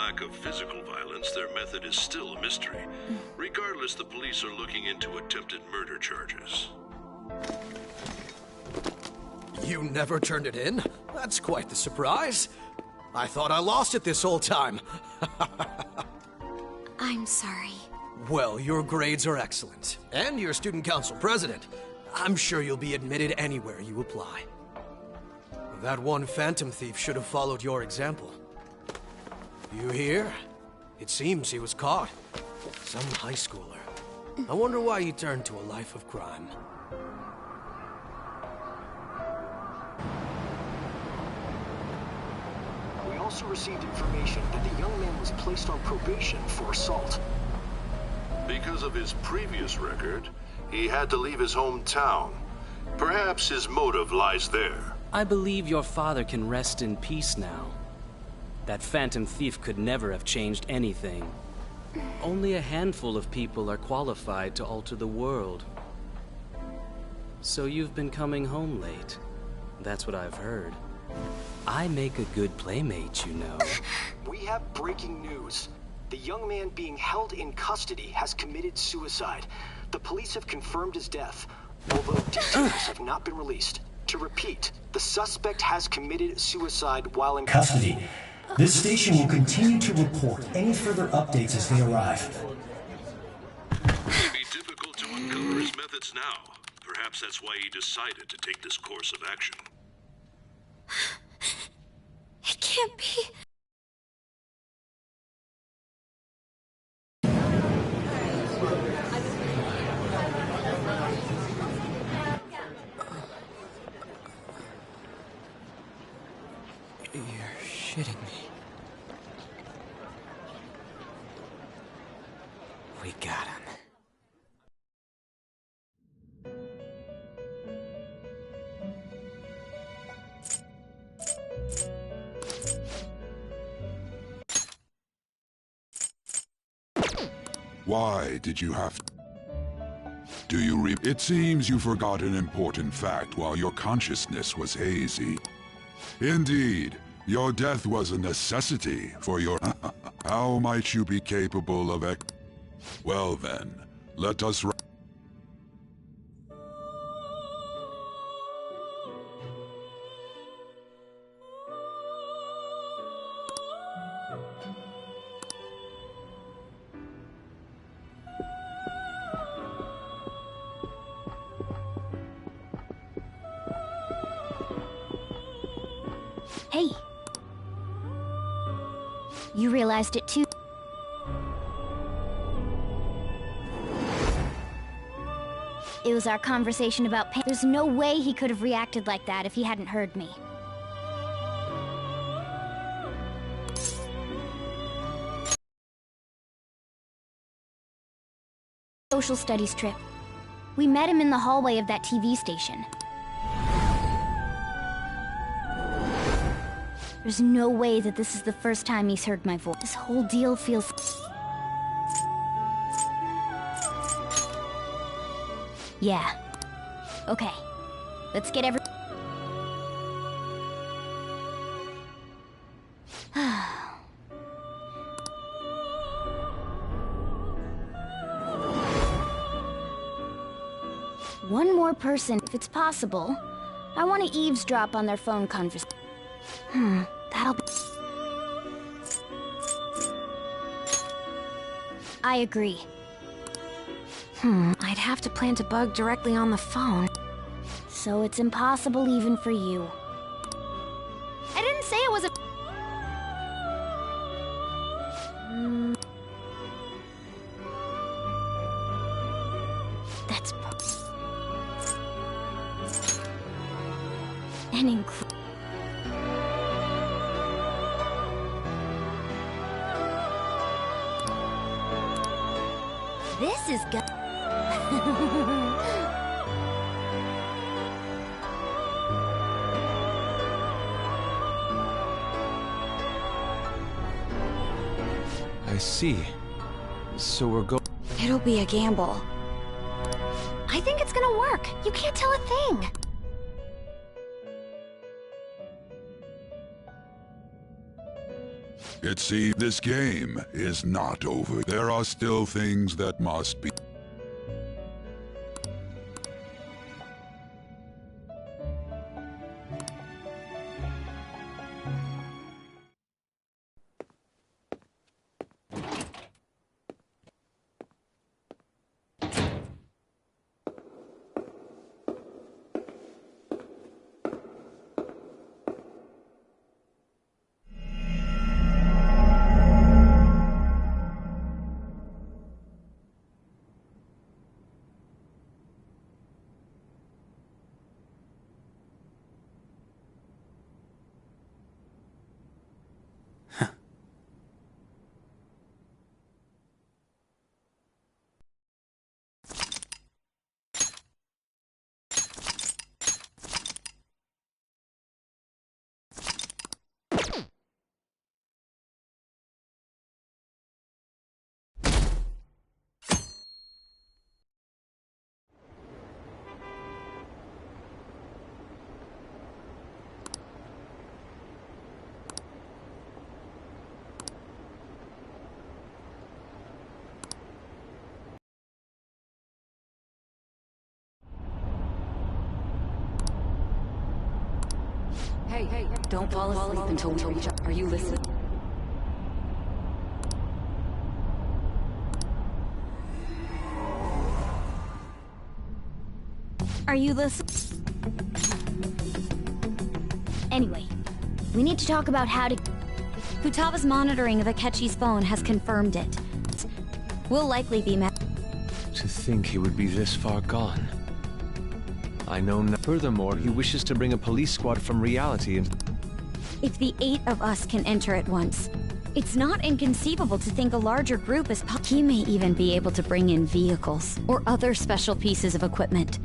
lack of physical violence, their method is still a mystery. Regardless, the police are looking into attempted murder charges. You never turned it in? That's quite the surprise. I thought I lost it this whole time. I'm sorry. Well, your grades are excellent. And you're student council president. I'm sure you'll be admitted anywhere you apply. That one phantom thief should have followed your example. You hear? It seems he was caught. Some high schooler. I wonder why he turned to a life of crime. We also received information that the young man was placed on probation for assault. Because of his previous record, he had to leave his hometown. Perhaps his motive lies there. I believe your father can rest in peace now. That phantom thief could never have changed anything. Only a handful of people are qualified to alter the world. So you've been coming home late. That's what I've heard. I make a good playmate, you know. We have breaking news. The young man being held in custody has committed suicide. The police have confirmed his death, although details have not been released. To repeat, the suspect has committed suicide while in custody. This station will continue to report any further updates as they arrive. It may be difficult to uncover his methods now. Perhaps that's why he decided to take this course of action. It can't be. You're shitting me. We got him. Why did you have... Do you It seems you forgot an important fact while your consciousness was hazy. Indeed, your death was a necessity for your... How might you be capable of Well then, let us... Hey. You realized it too. It was our conversation about pain. There's no way he could have reacted like that if he hadn't heard me. Social studies trip. We met him in the hallway of that TV station. There's no way that this is the first time he's heard my voice. This whole deal feels... Yeah. Okay. Let's get every... One more person, if it's possible. I want to eavesdrop on their phone conversation. That'll be... I agree. I'd have to plant a bug directly on the phone. So it's impossible even for you. I didn't say it was a... That's... And include... This is good. I see. So we're going... It'll be a gamble. I think it's gonna work. You can't tell a thing. It seems this game is not over. There are still things that must be. Hey, don't fall asleep until we reach up. Are you listening? Are you listening? Anyway, we need to talk about how to... Futaba's monitoring of Akechi's phone has confirmed it. We'll likely be met... To think he would be this far gone. I know furthermore, he wishes to bring a police squad from reality and... If the 8 of us can enter at once, it's not inconceivable to think a larger group is He may even be able to bring in vehicles or other special pieces of equipment.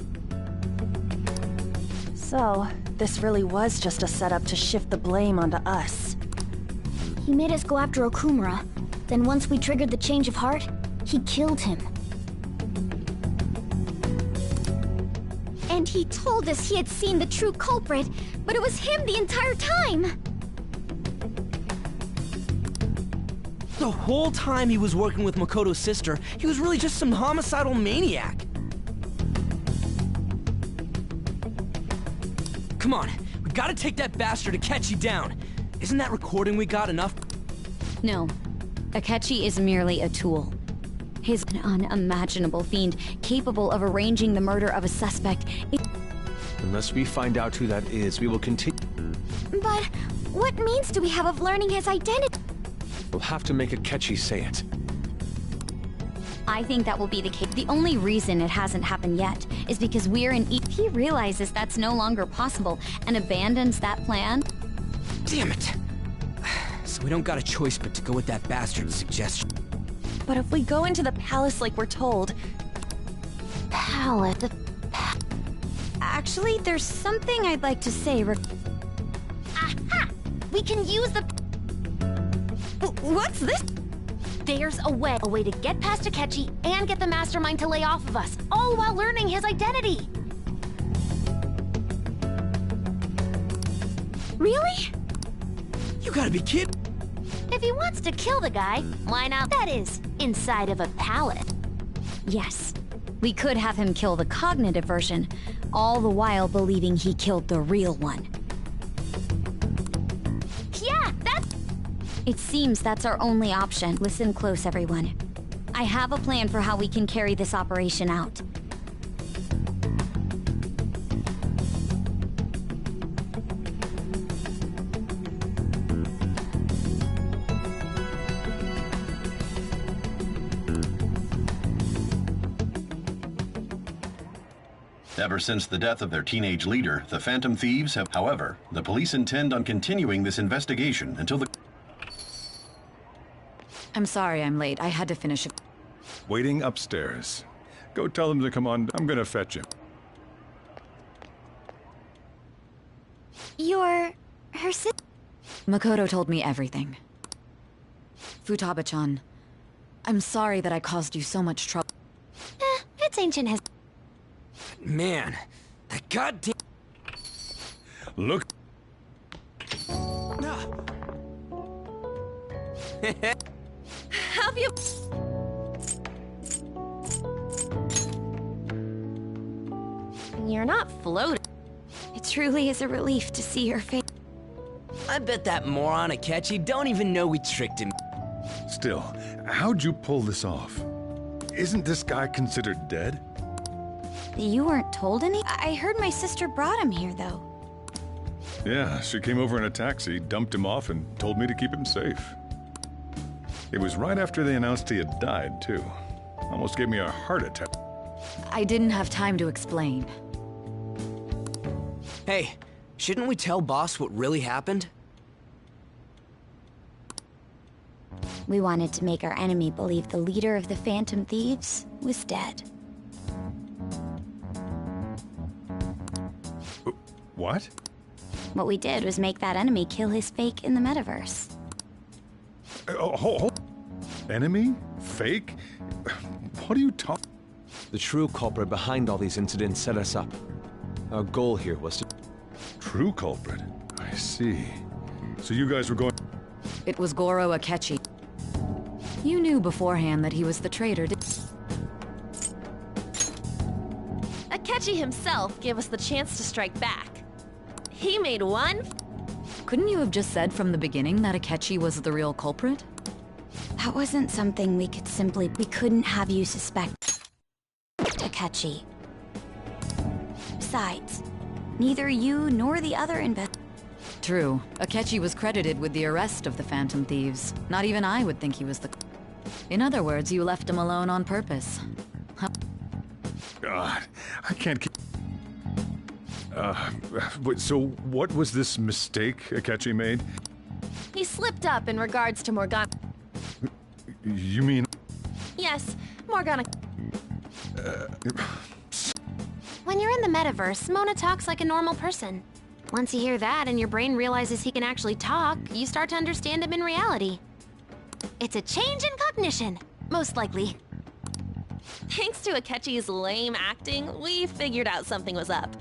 So, this really was just a setup to shift the blame onto us. He made us go after Okumura. Then once we triggered the change of heart, he killed him. And he told us he had seen the true culprit, but it was him the entire time! The whole time he was working with Makoto's sister, he was really just some homicidal maniac. Come on, we gotta take that bastard Akechi down. Isn't that recording we got enough? No. Akechi is merely a tool. He's an unimaginable fiend capable of arranging the murder of a suspect. Unless we find out who that is, we will continue. But what means do we have of learning his identity? We'll have to make Akechi say it. I think that will be the case. The only reason it hasn't happened yet is because we're in If he realizes that's no longer possible and abandons that plan... Damn it! So we don't got a choice but to go with that bastard's suggestion. But if we go into the palace like we're told... Palace... Actually, there's something I'd like to say. Aha! We can use the... What's this? There's a way to get past Akechi and get the mastermind to lay off of us, all while learning his identity. Really? You gotta be kidding. If he wants to kill the guy, why not? That is, inside of a palace. Yes, we could have him kill the cognitive version, all the while believing he killed the real one. Yeah, that's... It seems that's our only option. Listen close, everyone. I have a plan for how we can carry this operation out. Ever since the death of their teenage leader, the Phantom Thieves have... However, the police intend on continuing this investigation until the... I'm sorry I'm late. I had to finish it. Waiting upstairs. Go tell them to come on. I'm gonna fetch him. You're... her sister? Makoto told me everything. Futaba-chan, I'm sorry that I caused you so much trouble. It's ancient history. Man, that goddamn... Look. Have you... You're not floating. It truly is a relief to see your face. I bet that moron Akechi don't even know we tricked him. Still, how'd you pull this off? Isn't this guy considered dead? You weren't told any? I heard my sister brought him here, though. Yeah, she came over in a taxi, dumped him off, and told me to keep him safe. It was right after they announced he had died, too. Almost gave me a heart attack. I didn't have time to explain. Hey, shouldn't we tell Boss what really happened? We wanted to make our enemy believe the leader of the Phantom Thieves was dead. What? What we did was make that enemy kill his fake in the metaverse. Hold. Enemy? Fake? What are you talking? The true culprit behind all these incidents set us up. Our goal here was to... True culprit? I see. So you guys were going... It was Goro Akechi. You knew beforehand that he was the traitor, Akechi himself gave us the chance to strike back. He made one... Couldn't you have just said from the beginning that Akechi was the real culprit? That wasn't something we could simply... We couldn't have you suspect Akechi. Besides, neither you nor the other True. Akechi was credited with the arrest of the Phantom Thieves. Not even I would think he was the... In other words, you left him alone on purpose. Huh? God, I can't keep... so what was this mistake Akechi made? He slipped up in regards to Morgana. You mean... Yes, Morgana. When you're in the metaverse, Mona talks like a normal person. Once you hear that and your brain realizes he can actually talk, you start to understand him in reality. It's a change in cognition, most likely. Thanks to Akechi's lame acting, we figured out something was up.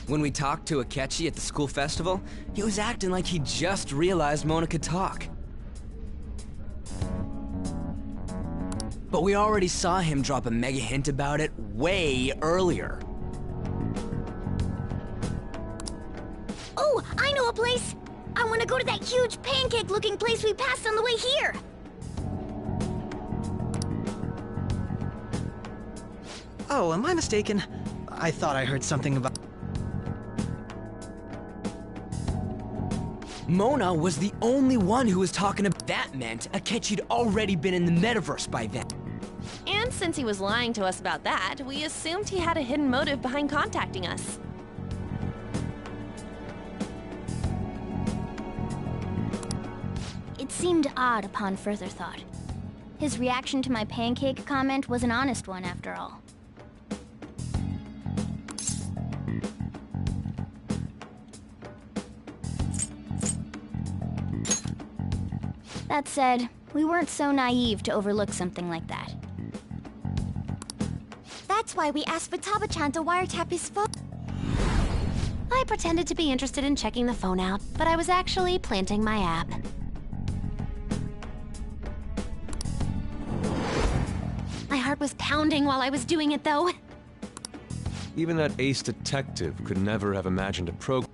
When we talked to Akechi at the school festival, he was acting like he just realized Mona could talk. But we already saw him drop a mega hint about it way earlier. Oh, I know a place! I want to go to that huge pancake-looking place we passed on the way here! Oh, am I mistaken? I thought I heard something about... Mona was the only one who was talking about... That meant Akechi'd already been in the metaverse by then. And since he was lying to us about that, we assumed he had a hidden motive behind contacting us. It seemed odd upon further thought. His reaction to my pancake comment was an honest one, after all. That said, we weren't so naive to overlook something like that. That's why we asked Futaba-chan to wiretap his phone. I pretended to be interested in checking the phone out, but I was actually planting my app. My heart was pounding while I was doing it, though. Even that ace detective could never have imagined a program.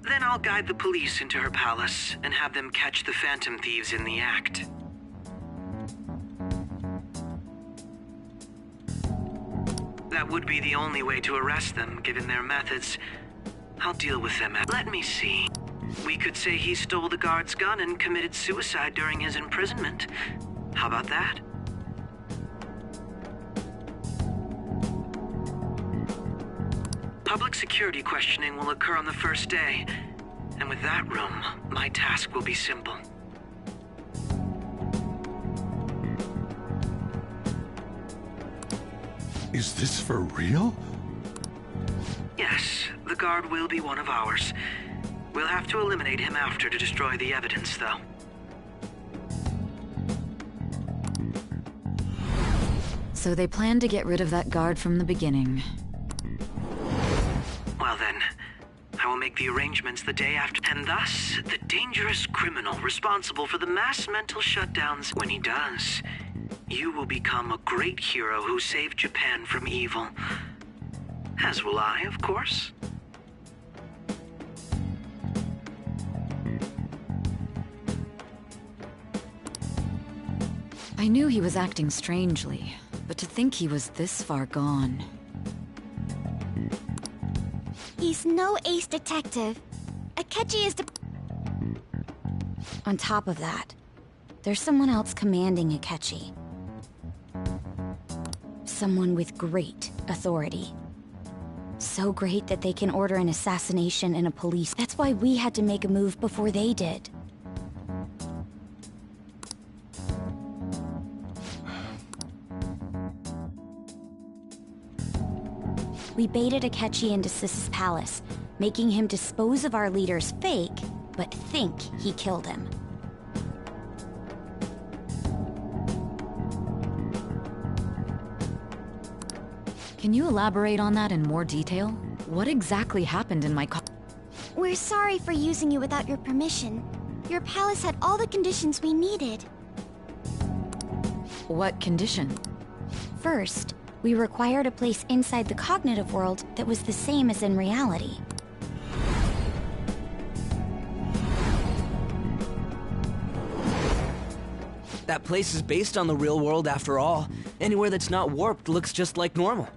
Then I'll guide the police into her palace and have them catch the Phantom Thieves in the act. That would be the only way to arrest them, given their methods. I'll deal with them. Let me see. We could say he stole the guard's gun and committed suicide during his imprisonment. How about that? Public security questioning will occur on the first day. And with that room, my task will be simple. Is this for real? Yes, the guard will be one of ours. We'll have to eliminate him after to destroy the evidence, though. So they planned to get rid of that guard from the beginning. Well, then. I will make the arrangements the day after, and thus, the dangerous criminal responsible for the mass mental shutdowns. When he does, you will become a great hero who saved Japan from evil. As will I, of course. I knew he was acting strangely, but to think he was this far gone. He's no ace detective. Akechi is On top of that, there's someone else commanding Akechi. Someone with great authority. So great that they can order an assassination in a police. That's why we had to make a move before they did. We baited Akechi into Sis's palace, making him dispose of our leader's fake, but think he killed him. Can you elaborate on that in more detail? What exactly happened in my We're sorry for using you without your permission. Your palace had all the conditions we needed. What condition? First, we required a place inside the cognitive world that was the same as in reality. That place is based on the real world after all. Anywhere that's not warped looks just like normal.